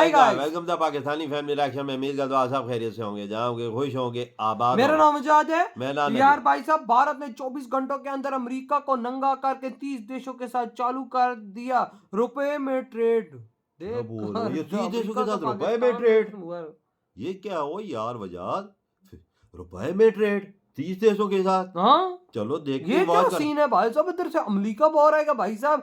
Welcome the Pakistani family reaction में। उम्मीद करता हूं आप सब खैरियत से होंगे, जहां होंगे खुश होंगे, आबाद। मेरा नाम आजाद है। मेरा नाम यार भाई साहब, भारत ने 24 घंटों के अंदर अमेरिका को नंगा करके 30 देशों के साथ चालू कर दिया रुपए में ट्रेड। ये 30 देशों के साथ रुपए में ट्रेड, ये क्या हो यार वजाद? रुपए में ट्रेड 30 देशों के साथ? हाँ चलो देखते ये हैं क्या सीन है भाई साहब। इधर से अमेरिका बोल रहा है भाई साहब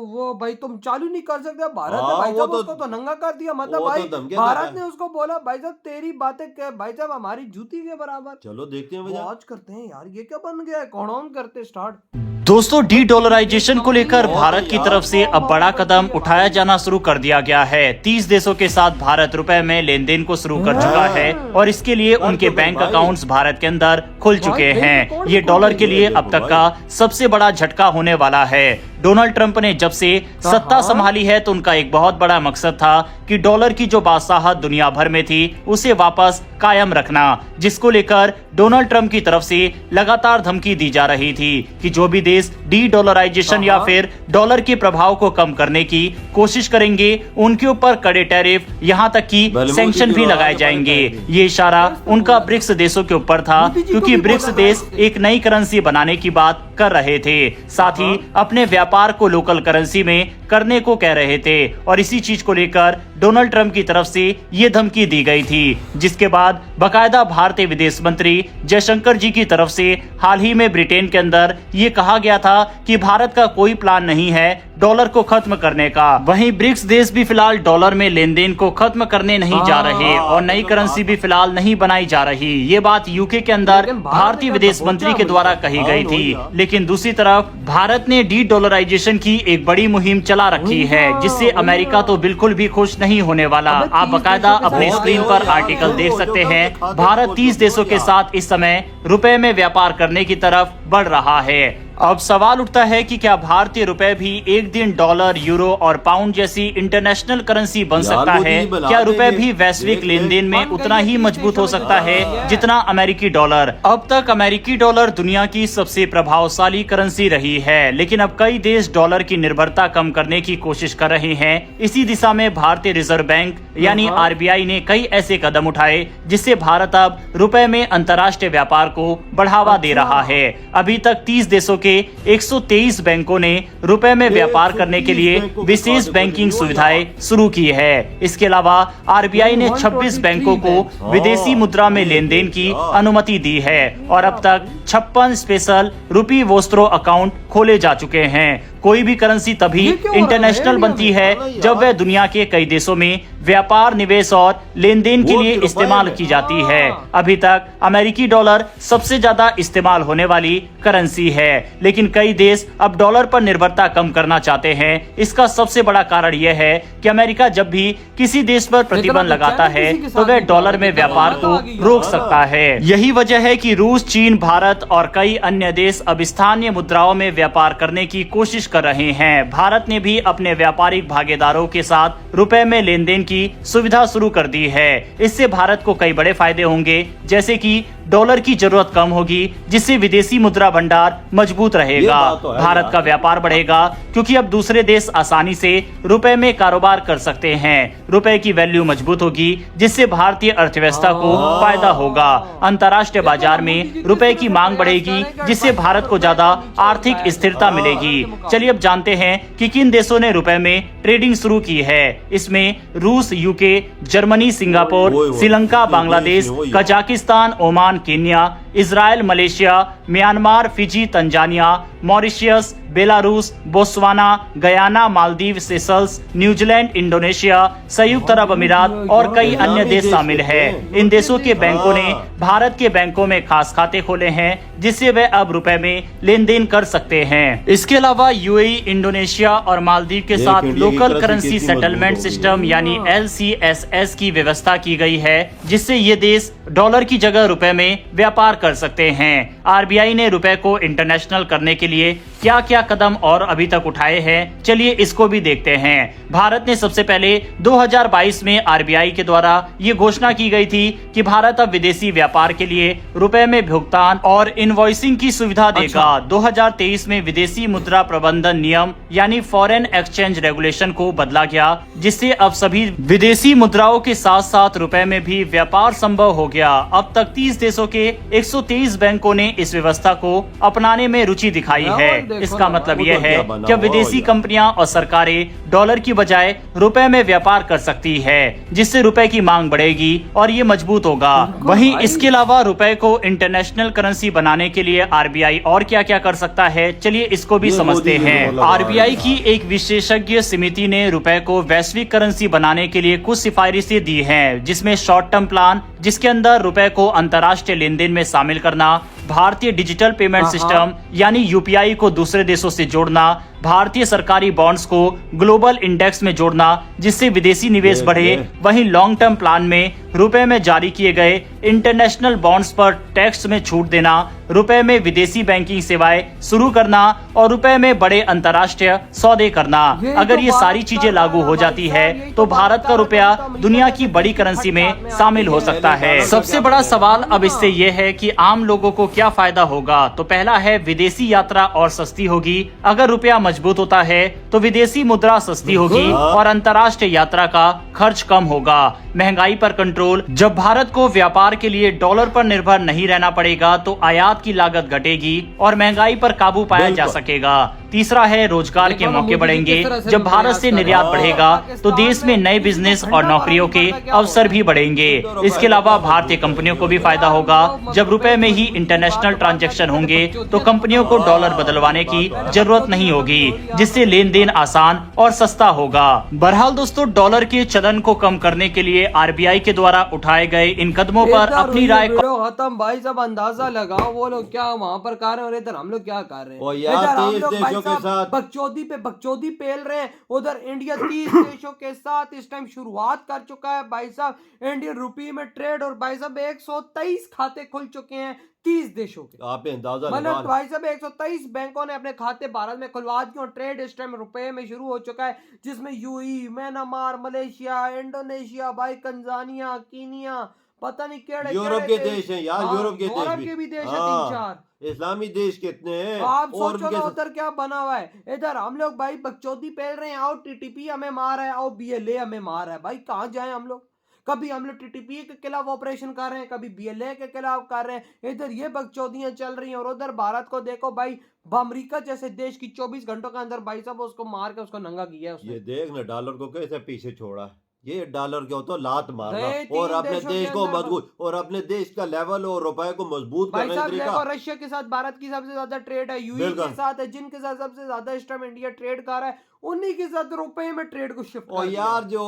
वो भाई तुम चालू नहीं कर सकते। भारत ने भाई साहब उसको तो नंगा कर दिया। मतलब भाई भारत ने उसको बोला भाई साहब तेरी बातें क्या भाई साहब हमारी जूती के बराबर। चलो देखते हैं वॉच करते हैं यार ये क्या बन गया है। कौन करते स्टार्ट। दोस्तों, डी डॉलराइजेशन को लेकर भारत की तरफ से अब बड़ा कदम उठाया जाना शुरू कर दिया गया है। 30 देशों के साथ भारत रुपए में लेन देन को शुरू कर चुका है और इसके लिए उनके बैंक अकाउंट्स भारत के अंदर खुल चुके हैं। ये डॉलर के लिए अब तक का सबसे बड़ा झटका होने वाला है। डोनाल्ड ट्रंप ने जब से सत्ता संभाली है तो उनका एक बहुत बड़ा मकसद था कि डॉलर की जो बादशाहत दुनिया भर में थी उसे वापस कायम रखना, जिसको लेकर डोनाल्ड ट्रंप की तरफ से लगातार धमकी दी जा रही थी कि जो भी देश डी डॉलराइजेशन या फिर डॉलर के प्रभाव को कम करने की कोशिश करेंगे उनके ऊपर कड़े टैरिफ, यहाँ तक कि सैंक्शन भी लगाए जाएंगे। ये इशारा उनका ब्रिक्स देशों के ऊपर था, क्योंकि ब्रिक्स देश एक नई करेंसी बनाने की बात कर रहे थे, साथ ही अपने व्यापार को लोकल करेंसी में करने को कह रहे थे। और इसी चीज को लेकर डोनाल्ड ट्रंप की तरफ से ये धमकी दी गई थी, जिसके बाद बकायदा भारतीय विदेश मंत्री जयशंकर जी की तरफ से हाल ही में ब्रिटेन के अंदर ये कहा गया था कि भारत का कोई प्लान नहीं है डॉलर को खत्म करने का। वहीं ब्रिक्स देश भी फिलहाल डॉलर में लेन देन को खत्म करने नहीं जा रहे और नई करेंसी भी फिलहाल नहीं बनाई जा रही। ये बात यूके के अंदर भारतीय विदेश मंत्री के द्वारा कही गई थी। लेकिन दूसरी तरफ भारत ने डी डॉलराइजेशन की एक बड़ी मुहिम चला रखी है, जिससे अमेरिका तो बिल्कुल भी खुश नहीं होने वाला। आप बकायदा अपनी स्क्रीन पर आर्टिकल देख सकते हैं। भारत 30 देशों के साथ इस समय रुपए में व्यापार करने की तरफ बढ़ रहा है। अब सवाल उठता है कि क्या भारतीय रुपए भी एक दिन डॉलर, यूरो और पाउंड जैसी इंटरनेशनल करेंसी बन सकता है? क्या रुपए भी वैश्विक लेन देन में उतना ही मजबूत हो सकता है जितना अमेरिकी डॉलर? अब तक अमेरिकी डॉलर दुनिया की सबसे प्रभावशाली करेंसी रही है, लेकिन अब कई देश डॉलर की निर्भरता कम करने की कोशिश कर रहे हैं। इसी दिशा में भारतीय रिजर्व बैंक यानी RBI ने कई ऐसे कदम उठाए जिससे भारत अब रुपए में अंतर्राष्ट्रीय व्यापार को बढ़ावा दे रहा है। अभी तक 30 देशों के 123 बैंकों ने रुपए में व्यापार करने के लिए विशेष बैंकिंग सुविधाएं शुरू की है। इसके अलावा RBI ने 26 बैंकों को विदेशी मुद्रा में लेन देन की अनुमति दी है और अब तक 56 स्पेशल रुपी वोस्त्रो अकाउंट खोले जा चुके हैं। कोई भी करेंसी तभी इंटरनेशनल बनती है जब वह दुनिया के कई देशों में व्यापार, निवेश और लेन देन के लिए इस्तेमाल की जाती है। अभी तक अमेरिकी डॉलर सबसे ज्यादा इस्तेमाल होने वाली करेंसी है, लेकिन कई देश अब डॉलर पर निर्भरता कम करना चाहते हैं। इसका सबसे बड़ा कारण यह है कि अमेरिका जब भी किसी देश पर प्रतिबंध लगाता है तो वह डॉलर में व्यापार को रोक सकता है। यही वजह है कि रूस, चीन, भारत और कई अन्य देश अब स्थानीय मुद्राओं में व्यापार करने की कोशिश कर रहे हैं। भारत ने भी अपने व्यापारिक भागीदारों के साथ रुपए में लेन देन की सुविधा शुरू कर दी है। इससे भारत को कई बड़े फायदे होंगे, जैसे कि डॉलर की जरूरत कम होगी, जिससे विदेशी मुद्रा भंडार मजबूत रहेगा। भारत का व्यापार बढ़ेगा क्योंकि अब दूसरे देश आसानी से रुपए में कारोबार कर सकते हैं। रुपए की वैल्यू मजबूत होगी, जिससे भारतीय अर्थव्यवस्था को फायदा होगा। अंतर्राष्ट्रीय बाजार में रुपए की मांग बढ़ेगी, जिससे भारत को ज्यादा आर्थिक स्थिरता मिलेगी। चलिए अब जानते हैं कि किन देशों ने रुपए में ट्रेडिंग शुरू की है। इसमें रूस, UK, Germany, Singapore, Sri Lanka, Bangladesh, Kazakhstan, Oman, Kenya, Israel, Malaysia, Myanmar, Fiji, Tanzania, Mauritius, Belarus, Botswana, Guyana, Maldives, Seychelles, New Zealand, Indonesia, संयुक्त अरब अमीरात और कई अन्य देश शामिल हैं। इन देशों के बैंकों ने भारत के बैंकों में खास खाते खोले हैं, जिससे वे अब रुपए में लेन देन कर सकते हैं। इसके अलावा UAE, इंडोनेशिया और मालदीव के साथ लोकल करेंसी सेटलमेंट सिस्टम यानी LCSS की व्यवस्था की गई है, जिससे ये देश डॉलर की जगह रुपए में व्यापार कर सकते हैं। आरबीआई ने रुपए को इंटरनेशनल करने के लिए क्या क्या कदम और अभी तक उठाए हैं, चलिए इसको भी देखते हैं। भारत ने सबसे पहले 2022 में आरबीआई के द्वारा ये घोषणा की गई थी कि भारत अब विदेशी व्यापार के लिए रुपए में भुगतान और इनवॉइसिंग की सुविधा देगा। 2023 में विदेशी मुद्रा प्रबंधन नियम यानी फॉरेन एक्सचेंज रेगुलेशन को बदला गया, जिससे अब सभी विदेशी मुद्राओं के साथ साथ रुपए में भी व्यापार संभव हो गया। अब तक 30 देशों के 123 बैंकों ने इस व्यवस्था को अपनाने में रुचि दिखाई है। इसका मतलब यह है कि अब विदेशी कंपनियां और सरकारें डॉलर की बजाय रुपए में व्यापार कर सकती है, जिससे रुपए की मांग बढ़ेगी और ये मजबूत होगा। वहीं इसके अलावा रुपए को इंटरनेशनल करेंसी बनाने के लिए आरबीआई और क्या क्या कर सकता है, चलिए इसको भी समझते हैं। आरबीआई की एक विशेषज्ञ समिति ने रुपए को वैश्विक करेंसी बनाने के लिए कुछ सिफारिशें दी हैं, जिसमें शॉर्ट टर्म प्लान, जिसके अंदर रुपए को अंतर्राष्ट्रीय लेन देन में शामिल करना, भारतीय डिजिटल पेमेंट सिस्टम यानी यूपीआई को दूसरे देशों से जोड़ना, भारतीय सरकारी बॉन्ड्स को ग्लोबल इंडेक्स में जोड़ना जिससे विदेशी निवेश बढ़े। वहीं लॉन्ग टर्म प्लान में रुपए में जारी किए गए इंटरनेशनल बॉन्ड्स पर टैक्स में छूट देना, रुपए में विदेशी बैंकिंग सेवाएं शुरू करना और रुपए में बड़े अंतर्राष्ट्रीय सौदे करना। अगर ये सारी चीजें लागू हो जाती है तो भारत का रुपया दुनिया की बड़ी करेंसी में शामिल हो सकता है। सबसे बड़ा सवाल अब इससे ये है कि आम लोगों को क्या फायदा होगा। तो पहला है विदेशी यात्रा और सस्ती होगी। अगर रुपया मजबूत होता है तो विदेशी मुद्रा सस्ती होगी और अंतर्राष्ट्रीय यात्रा का खर्च कम होगा। महंगाई पर कंट्रोल, जब भारत को व्यापार के लिए डॉलर पर निर्भर नहीं रहना पड़ेगा तो आयात की लागत घटेगी और महंगाई पर काबू पाया जा सकेगा। तीसरा है रोजगार के मौके बढ़ेंगे। जब भारत से निर्यात बढ़ेगा तो देश में नए बिजनेस और नौकरियों के अवसर भी बढ़ेंगे। इसके अलावा भारतीय कंपनियों को भी फायदा होगा। जब रुपए में ही इंटरनेशनल ट्रांजैक्शन होंगे तो कंपनियों को डॉलर बदलवाने की जरूरत नहीं होगी, जिससे लेन देन आसान और सस्ता होगा। बहरहाल दोस्तों, डॉलर के चलन को कम करने के लिए आरबीआई के द्वारा उठाए गए इन कदमों पर अपनी राय खत्म। भाई साहब अंदाजा लगाओ वो लोग क्या वहाँ पर कर रहे हैं और इधर हम लोग क्या कर रहे हैं। इधर हम लोग भाई साहब बकचोदी पे बकचोदी पेल रहे हैं। उधर इंडिया 30 देशों के साथ इस टाइम शुरुआत कर चुका है भाई साहब इंडियन रुपी में ट्रेड, और भाई साहब 123 खाते खुल चुके हैं 30 देशों के। आप अंदाजा मतलब भाई साहब 123 बैंकों ने अपने खाते भारत में खुलवा दिए और ट्रेड इस टाइम रुपए में शुरू हो चुका है, जिसमें यूएई, म्यांमार, मलेशिया, इंडोनेशिया, भाई तंजानिया, कीनिया, पता नहीं केड़े यूरोप के देश हैं यार। यूरोप के भी देश है 3-4 इस्लामी देश कितने हैं। आप सोचो ना उधर क्या बना हुआ है। इधर हम लोग भाई बकचोदी पेल रहे हैं, आओ टीटीपी हमें मार है, आओ बीएलए हमें मार है। भाई कहाँ जाए हम लोग। कभी हम लोग टीटीपी के खिलाफ ऑपरेशन कर रहे हैं, कभी बीएलए के खिलाफ कर रहे हैं। इधर ये बकचोदियां चल रही हैं और उधर भारत को देखो भाई, अमेरिका जैसे देश की 24 घंटों के अंदर भाई साहब उसको मार के उसको नंगा किया है उसने। ये देख ना डॉलर को कैसे पीछे छोड़ा। ये डॉलर क्यों तो लात मारना और अपने देश को मजबूत और अपने देश का लेवल और रुपए को मजबूत करने का तरीका। रशिया के साथ भारत की सबसे ज्यादा ट्रेड है, यूएई के साथ है, जिनके साथ सबसे ज्यादा इस टाइम इंडिया ट्रेड कर रहा है, उन्हीं के साथ रुपए में ट्रेड को शिफ्ट और यार जो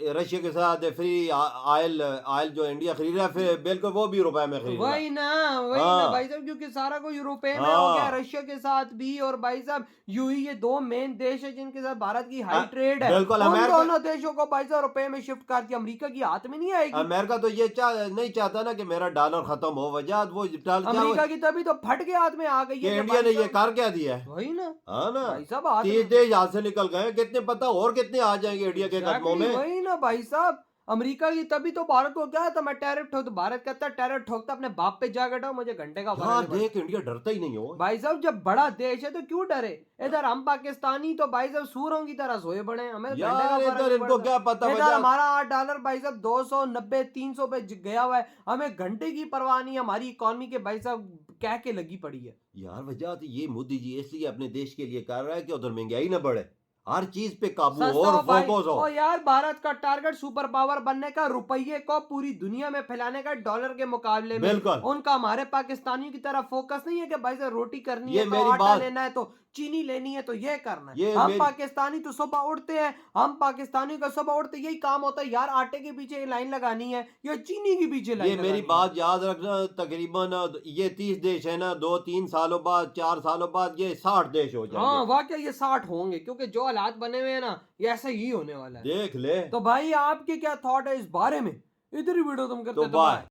रशिया के साथ फ्री आयल जो इंडिया खरीद रहा है फिर बिल्कुल वो भी रुपए में खरीद रहा है। वही ना भाई साहब, क्योंकि सारा को रुपए में हो गया। रशिया के साथ भी और भाई साहब यूएई, ये दो मेन देश है जिनके साथ भारत की हाई ट्रेड है। बिल्कुल दोनों देशों को भाई साहब रुपए में शिफ्ट कर दिया। अमेरिका की हाथ में नहीं आएगी। अमेरिका तो ये नहीं चाहता ना कि मेरा डॉलर खत्म हो, वजह वो अमेरिका की तभी तो फट के हाथ में आ गई है। इंडिया ने ये कर क्या दिया है। वही ना भाई साहब 30 देश हाथ से निकल गए, कितने पता और कितने आ जाएंगे इंडिया के कदमों में। वही ना भाई साहब, अमेरिका की तभी तो भारत को क्या था, मैं टैरिफ ठोक, तो भारत कहता है टैरिफ ठोकता अपने बाप पे जा गटा, मुझे घंटे का देख इंडिया डरता ही नहीं हो। भाई साहब जब बड़ा देश है तो क्यों डरे। इधर हम पाकिस्तानी तो भाई साहब सूरों की तरह सोए बड़े, हमें इधर इनको क्या पता। इधर हमारा $8 भाई साहब 290-300 पे गया हुआ है, हमें घंटे की परवाह नहीं। हमारी इकोनॉमी के भाई साहब कह के लगी पड़ी है यार। वजह तो ये मोदी जी इसलिए अपने देश के लिए कर रहा है कि उधर महंगाई ना बढ़े, हर चीज पे काबू और फोकस हो। यार भारत का टारगेट सुपर पावर बनने का, रुपये को पूरी दुनिया में फैलाने का डॉलर के मुकाबले में। उनका हमारे पाकिस्तानियों की तरह फोकस नहीं है कि भाई साहब रोटी करनी है तो आटा लेना है, तो चीनी लेनी है तो ये करना है। हम पाकिस्तानी तो सुबह उठते हैं, हम पाकिस्तानी का सुबह उठते यही काम होता है यार, आटे के पीछे लाइन लगानी है या चीनी के पीछे लाइन। ये मेरी बात याद रखना, तकरीबन ये 30 देश है ना, 2-3 सालों बाद 4 सालों बाद ये 60 देश हो जाएंगे। हाँ वाकई ये 60 होंगे, क्योंकि जो हालात बने हुए हैं ना ये ऐसा ही होने वाला है। देख ले। तो भाई आपके क्या थॉट है इस बारे में, इधर ही वीडियो तुम करते तो बाय।